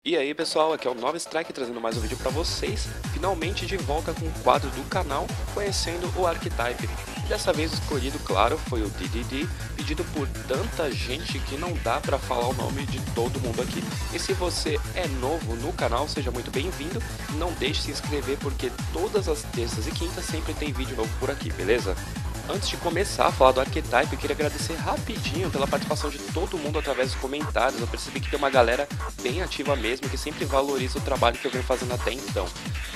E aí pessoal, aqui é o Nova Strike trazendo mais um vídeo pra vocês, finalmente de volta com o quadro do canal, conhecendo o Archetype. Dessa vez o escolhido, claro, foi o DDD, pedido por tanta gente que não dá pra falar o nome de todo mundo aqui. E se você é novo no canal, seja muito bem-vindo, não deixe de se inscrever porque todas as terças e quintas sempre tem vídeo novo por aqui, beleza? Antes de começar a falar do Archetype, eu queria agradecer rapidinho pela participação de todo mundo através dos comentários. Eu percebi que tem uma galera bem ativa mesmo, que sempre valoriza o trabalho que eu venho fazendo até então.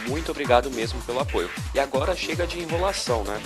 Muito obrigado mesmo pelo apoio. E agora chega de enrolação, né?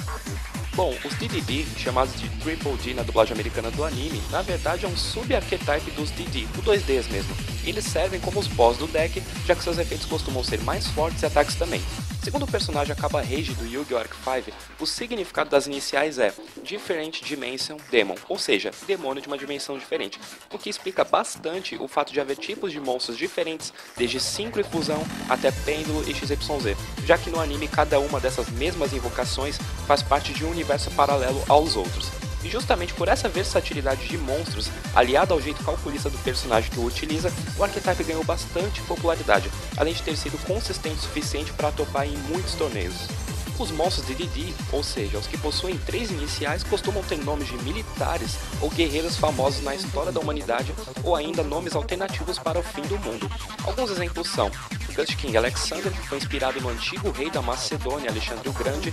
Bom, os DDD, chamados de Triple D na dublagem americana do anime, na verdade é um sub-archetype dos DD, o 2Ds mesmo. Eles servem como os boss do deck, já que seus efeitos costumam ser mais fortes e ataques também. Segundo o personagem Akaba Rage do Yu-Gi-Oh! Arc 5, o significado das iniciais é Different Dimension Demon, ou seja, demônio de uma dimensão diferente, o que explica bastante o fato de haver tipos de monstros diferentes, desde Synchro e Fusão até Pêndulo e XYZ, já que no anime cada uma dessas mesmas invocações faz parte de um universo paralelo aos outros. E justamente por essa versatilidade de monstros, aliado ao jeito calculista do personagem que o utiliza, o Archetype ganhou bastante popularidade, além de ter sido consistente o suficiente para topar em muitos torneios. Os monstros de DD, ou seja, os que possuem 3 iniciais, costumam ter nomes de militares ou guerreiros famosos na história da humanidade, ou ainda nomes alternativos para o fim do mundo. Alguns exemplos são: o Ghost King Alexander, que foi inspirado no antigo rei da Macedônia, Alexandre o Grande.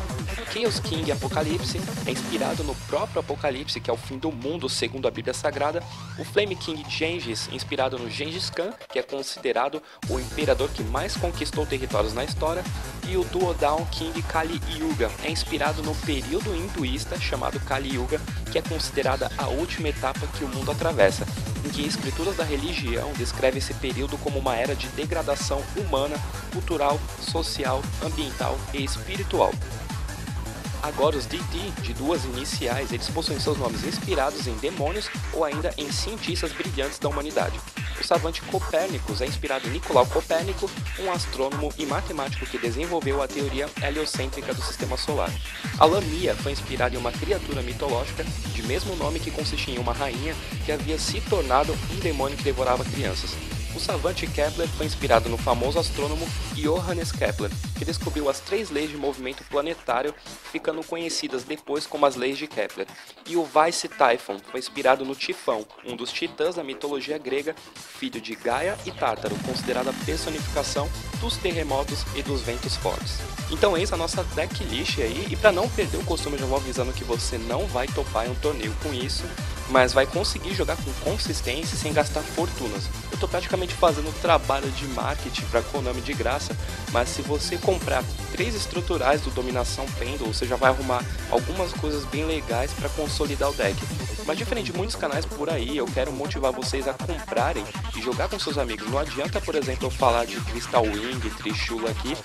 Chaos King Apocalipse, é inspirado no próprio Apocalipse, que é o fim do mundo segundo a Bíblia Sagrada. O Flame King Gengis, inspirado no Gengis Khan, que é considerado o imperador que mais conquistou territórios na história. E o Duodao King Kali Yuga, é inspirado no período hinduísta chamado Kali Yuga, que é considerada a última etapa que o mundo atravessa, em que escrituras da religião descrevem esse período como uma era de degradação humana, cultural, social, ambiental e espiritual. Agora os DD, de 2 iniciais, eles possuem seus nomes inspirados em demônios ou ainda em cientistas brilhantes da humanidade. O savante Copérnicos é inspirado em Nicolau Copérnico, um astrônomo e matemático que desenvolveu a teoria heliocêntrica do sistema solar. A Lamia foi inspirada em uma criatura mitológica de mesmo nome que consistia em uma rainha que havia se tornado um demônio que devorava crianças. O savante Kepler foi inspirado no famoso astrônomo Johannes Kepler, que descobriu as 3 leis de movimento planetário, ficando conhecidas depois como as leis de Kepler. E o Vice Typhon foi inspirado no Tifão, um dos titãs da mitologia grega, filho de Gaia e Tártaro, considerado a personificação dos terremotos e dos ventos fortes. Então eis a nossa decklist aí, e para não perder o costume, eu já vou avisando que você não vai topar em um torneio com isso, mas vai conseguir jogar com consistência sem gastar fortunas. Eu tô praticamente fazendo trabalho de marketing para Konami de graça, mas se você comprar 3 estruturais do Dominação Pêndulo, você já vai arrumar algumas coisas bem legais para consolidar o deck. Mas diferente de muitos canais por aí, eu quero motivar vocês a comprarem e jogar com seus amigos. Não adianta, por exemplo, eu falar de Crystal Wing, Trishula aqui,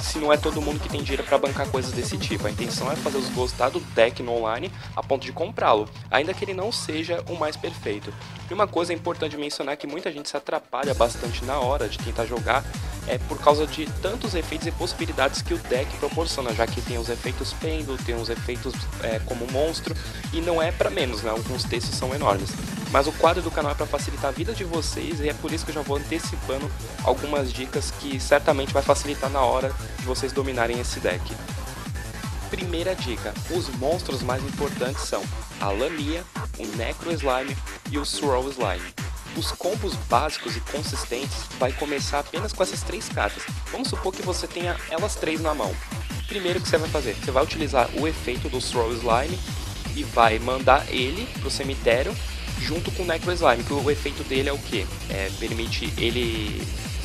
se não é todo mundo que tem dinheiro para bancar coisas desse tipo. A intenção é fazer os gostar do deck no online a ponto de comprá-lo, ainda que ele não seja o mais perfeito. E uma coisa importante mencionar é que muita gente se atrapalha bastante na hora de tentar jogar, é por causa de tantos efeitos e possibilidades que o deck proporciona, já que tem os efeitos pêndulo, tem os efeitos como monstro, e não é para menos, né? Alguns textos são enormes. Mas o quadro do canal é para facilitar a vida de vocês, e é por isso que eu já vou antecipando algumas dicas que certamente vai facilitar na hora de vocês dominarem esse deck. Primeira dica: os monstros mais importantes são a Lamia, o Necro Slime e o Swirl Slime. Os combos básicos e consistentes vai começar apenas com essas 3 cartas. Vamos supor que você tenha elas 3 na mão. Primeiro que você vai fazer, você vai utilizar o efeito do Swirl Slime e vai mandar ele pro cemitério junto com o Necro Slime, que o efeito dele é o que? Permite ele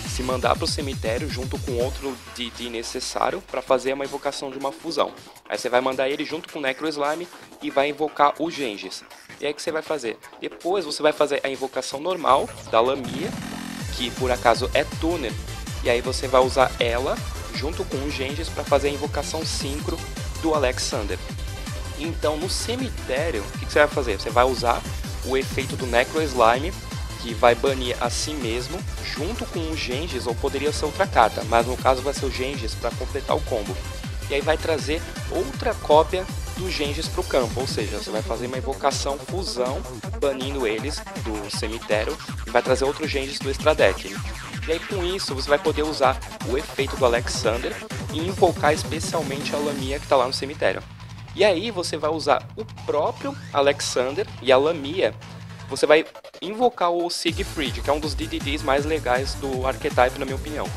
se mandar para o cemitério junto com outro DD necessário para fazer uma invocação de uma fusão. Aí você vai mandar ele junto com o Necro Slime e vai invocar o Gengis. E aí o que você vai fazer? Depois você vai fazer a invocação normal da Lamia, que por acaso é Tuner, e aí você vai usar ela junto com o Gengis para fazer a invocação Synchro do Alexander. Então no cemitério, o que você vai fazer? Você vai usar o efeito do Necro Slime, que vai banir a si mesmo, junto com o Gengis, ou poderia ser outra carta, mas no caso vai ser o Gengis para completar o combo. E aí vai trazer outra cópia do Gengis para o campo, ou seja, você vai fazer uma invocação fusão, banindo eles do cemitério, e vai trazer outro Gengis do extra deck. E aí com isso você vai poder usar o efeito do Alexander e invocar especialmente a Lamia que está lá no cemitério. E aí você vai usar o próprio Alexander e a Lamia, você vai invocar o Siegfried, que é um dos DDDs mais legais do Archetype na minha opinião.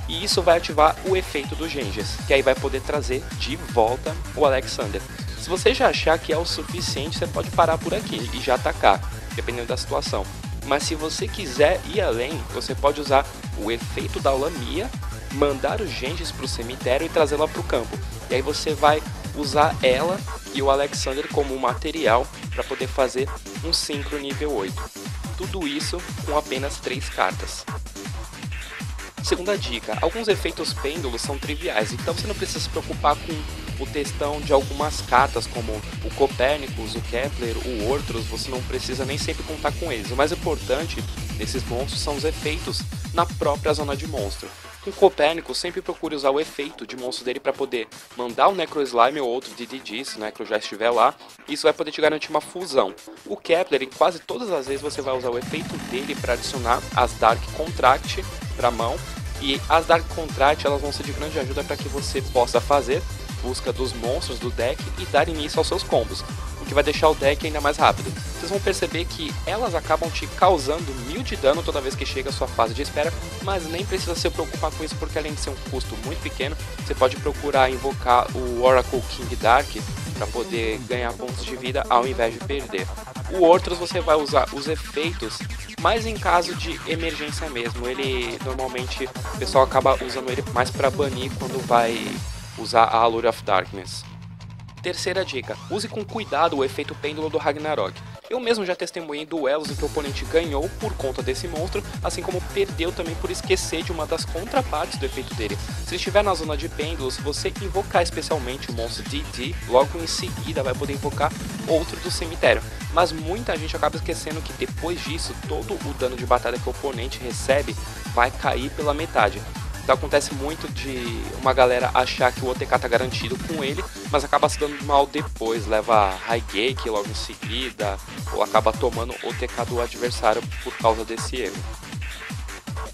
E isso vai ativar o efeito do Genghis, que aí vai poder trazer de volta o Alexander. Se você já achar que é o suficiente, você pode parar por aqui e já atacar, dependendo da situação. Mas se você quiser ir além, você pode usar o efeito da Lamia, mandar o Genghis para o cemitério e trazê-la para o campo. E aí você vai usar ela e o Alexander como material para poder fazer um Synchro nível 8. Tudo isso com apenas 3 cartas. Segunda dica, alguns efeitos pêndulos são triviais, então você não precisa se preocupar com o textão de algumas cartas, como o Copérnicos, o Kepler, o Ortros, você não precisa nem sempre contar com eles. O mais importante desses monstros são os efeitos na própria zona de monstro. Com o Copérnico, sempre procure usar o efeito de monstro dele para poder mandar o Necro Slime ou outro DDD, se o Necro já estiver lá, isso vai poder te garantir uma fusão. O Kepler, em quase todas as vezes, você vai usar o efeito dele para adicionar as Dark Contract para a mão, e as Dark Contract elas vão ser de grande ajuda para que você possa fazer busca dos monstros do deck e dar início aos seus combos, o que vai deixar o deck ainda mais rápido. Vocês vão perceber que elas acabam te causando 1000 de dano toda vez que chega a sua fase de espera, mas nem precisa se preocupar com isso porque além de ser um custo muito pequeno, você pode procurar invocar o Oracle King Dark para poder ganhar pontos de vida ao invés de perder. O Ortros você vai usar os efeitos, mas em caso de emergência mesmo, ele normalmente o pessoal acaba usando ele mais para banir quando vai usar a Allure of Darkness. Terceira dica, use com cuidado o efeito pêndulo do Ragnarok. Eu mesmo já testemunhei duelos em que o oponente ganhou por conta desse monstro, assim como perdeu também por esquecer de uma das contrapartes do efeito dele. Se ele estiver na zona de pêndulo, se você invocar especialmente o monstro DD, logo em seguida vai poder invocar outro do cemitério. Mas muita gente acaba esquecendo que depois disso, todo o dano de batalha que o oponente recebe vai cair pela metade. Então acontece muito de uma galera achar que o OTK tá garantido com ele, mas acaba se dando mal depois, leva Highgate logo em seguida, ou acaba tomando o OTK do adversário por causa desse erro.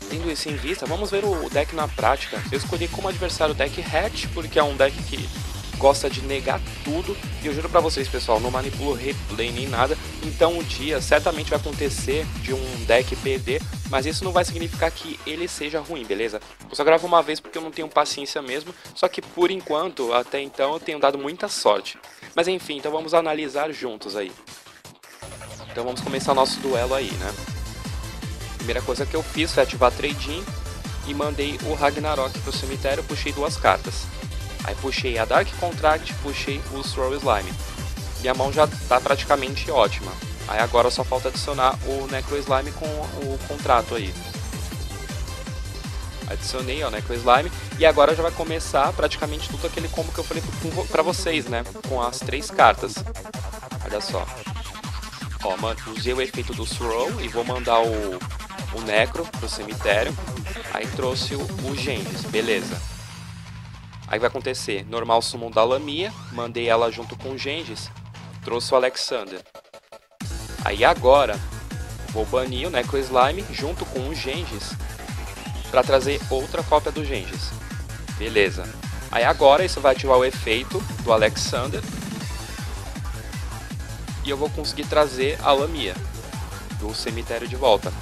Tendo isso em vista, vamos ver o deck na prática. Eu escolhi como adversário o deck Hatch, porque é um deck que gosta de negar tudo, e eu juro pra vocês, pessoal, não manipulo replay nem nada, então o dia certamente vai acontecer de um deck perder, mas isso não vai significar que ele seja ruim, beleza? Eu só gravo uma vez porque eu não tenho paciência mesmo, só que por enquanto, até então, eu tenho dado muita sorte. Mas enfim, então vamos analisar juntos aí. Então vamos começar o nosso duelo aí, né? Primeira coisa que eu fiz foi ativar Trade-in e mandei o Ragnarok pro cemitério, puxei 2 cartas. Aí puxei a Dark Contract, puxei o Throw Slime. Minha mão já tá praticamente ótima. Aí agora só falta adicionar o Necro Slime com o contrato aí. Adicionei o Necro Slime e agora já vai começar praticamente tudo aquele combo que eu falei pra vocês, né? Com as 3 cartas. Olha só. Ó, usei o efeito do Throw e vou mandar o Necro pro cemitério. Aí trouxe o Genghis, beleza. Aí vai acontecer, normal summon da Lamia, mandei ela junto com o Genghis, trouxe o Alexander. Aí agora, vou banir o Necro Slime junto com o Genghis, para trazer outra cópia do Genghis. Beleza. Aí agora isso vai ativar o efeito do Alexander, e eu vou conseguir trazer a Lamia do cemitério de volta.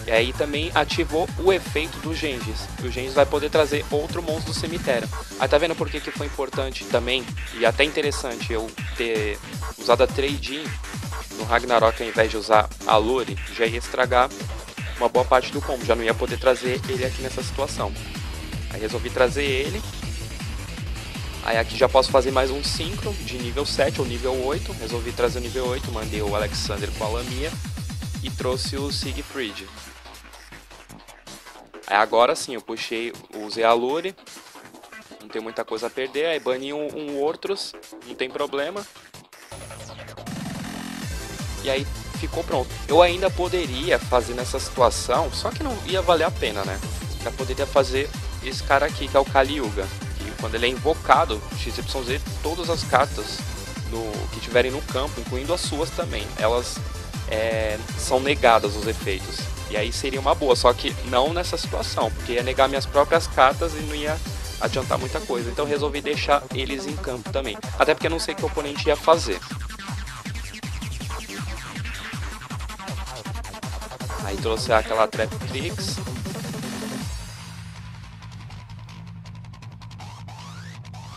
E aí também ativou o efeito do Genghis. E o Genghis vai poder trazer outro monstro do cemitério. Aí tá vendo por que foi importante também, e até interessante, eu ter usado a Trade-in no Ragnarok ao invés de usar a Allure, já ia estragar uma boa parte do combo, já não ia poder trazer ele aqui nessa situação. Aí resolvi trazer ele. Aí aqui já posso fazer mais um Synchro de nível 7 ou nível 8. Resolvi trazer o nível 8, mandei o Alexander com a Lamia e trouxe o Siegfried. Aí agora sim, eu usei a Allure, não tem muita coisa a perder, aí bani um Ortros, não tem problema. E aí ficou pronto. Eu ainda poderia fazer nessa situação, só que não ia valer a pena, né? Eu poderia fazer esse cara aqui, que é o Kali Yuga, que quando ele é invocado, XYZ, todas as cartas que tiverem no campo, incluindo as suas também, elas são negadas os efeitos. E aí seria uma boa, só que não nessa situação, porque ia negar minhas próprias cartas e não ia adiantar muita coisa. Então resolvi deixar eles em campo também, até porque eu não sei o que o oponente ia fazer. Aí trouxe aquela Trap Trix.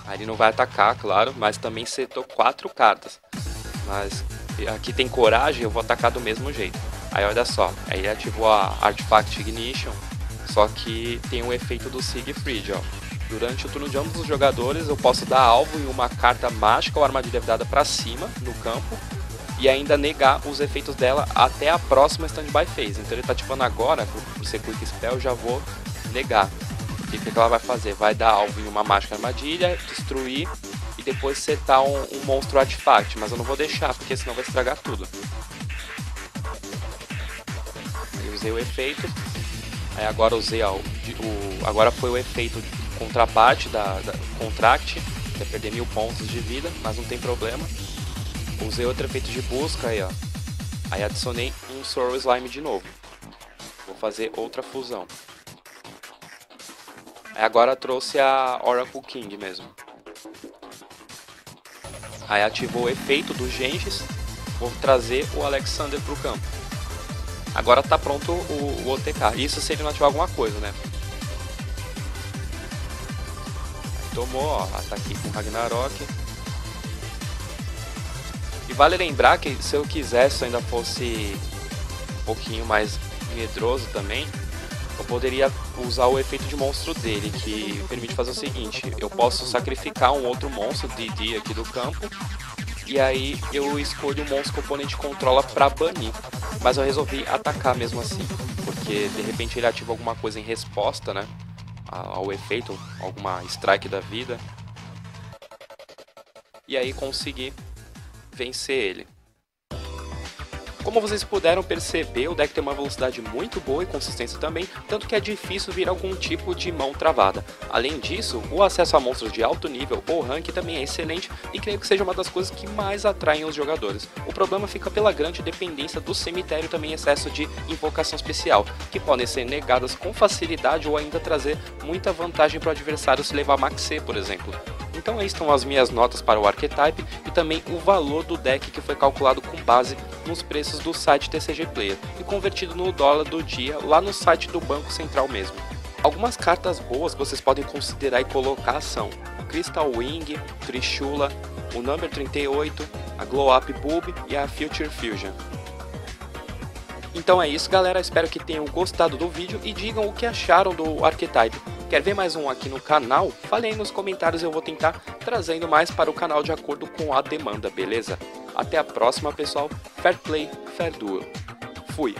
Aí ele não vai atacar, claro, mas também setou 4 cartas. Mas aqui tem coragem, eu vou atacar do mesmo jeito. Aí olha só, aí ele ativou a Artifact Ignition, só que tem o efeito do Siegfried, ó. Durante o turno de ambos os jogadores eu posso dar alvo em uma carta mágica ou armadilha virada para cima no campo e ainda negar os efeitos dela até a próxima Standby Phase. Então ele tá ativando agora, por ser Quick Spell, eu já vou negar. O que ela vai fazer? Vai dar alvo em uma mágica armadilha, destruir e depois setar um monstro artifact, mas eu não vou deixar porque senão vai estragar tudo. Aí usei o efeito, aí agora usei agora foi o efeito de contraparte da Contract, que é perder 1000 pontos de vida, mas não tem problema. Usei outro efeito de busca aí, ó. Aí adicionei um Sorrow Slime de novo. Vou fazer outra fusão. Aí agora trouxe a Oracle King mesmo. Aí ativou o efeito do Genghis. Vou trazer o Alexander pro campo. Agora tá pronto o OTK. Isso se ele não ativar alguma coisa, né? Aí tomou, ó. Tá aqui com o Ragnarok. E vale lembrar que se eu quisesse, se eu ainda fosse um pouquinho mais medroso também, eu poderia usar o efeito de monstro dele, que permite fazer o seguinte: eu posso sacrificar um outro monstro DD aqui do campo, e aí eu escolho o monstro que o oponente controla para banir. Mas eu resolvi atacar mesmo assim, porque de repente ele ativa alguma coisa em resposta, né, ao efeito, alguma strike da vida, e aí consegui vencer ele. Como vocês puderam perceber, o deck tem uma velocidade muito boa e consistência também, tanto que é difícil vir algum tipo de mão travada. Além disso, o acesso a monstros de alto nível ou rank também é excelente e creio que seja uma das coisas que mais atraem os jogadores. O problema fica pela grande dependência do cemitério e também excesso de invocação especial, que podem ser negadas com facilidade ou ainda trazer muita vantagem para o adversário se levar Max C, por exemplo. Então aí estão as minhas notas para o Archetype e também o valor do deck, que foi calculado com base nos preços do site TCG Player e convertido no dólar do dia lá no site do Banco Central mesmo. Algumas cartas boas que vocês podem considerar e colocar são Crystal Wing, Trishula, o Number 38, a Glow Up Bulb e a Future Fusion. Então é isso, galera, espero que tenham gostado do vídeo e digam o que acharam do Archetype. Quer ver mais um aqui no canal? Fale aí nos comentários, eu vou tentar trazendo mais para o canal de acordo com a demanda, beleza? Até a próxima, pessoal. Fair Play, Fair Duel. Fui!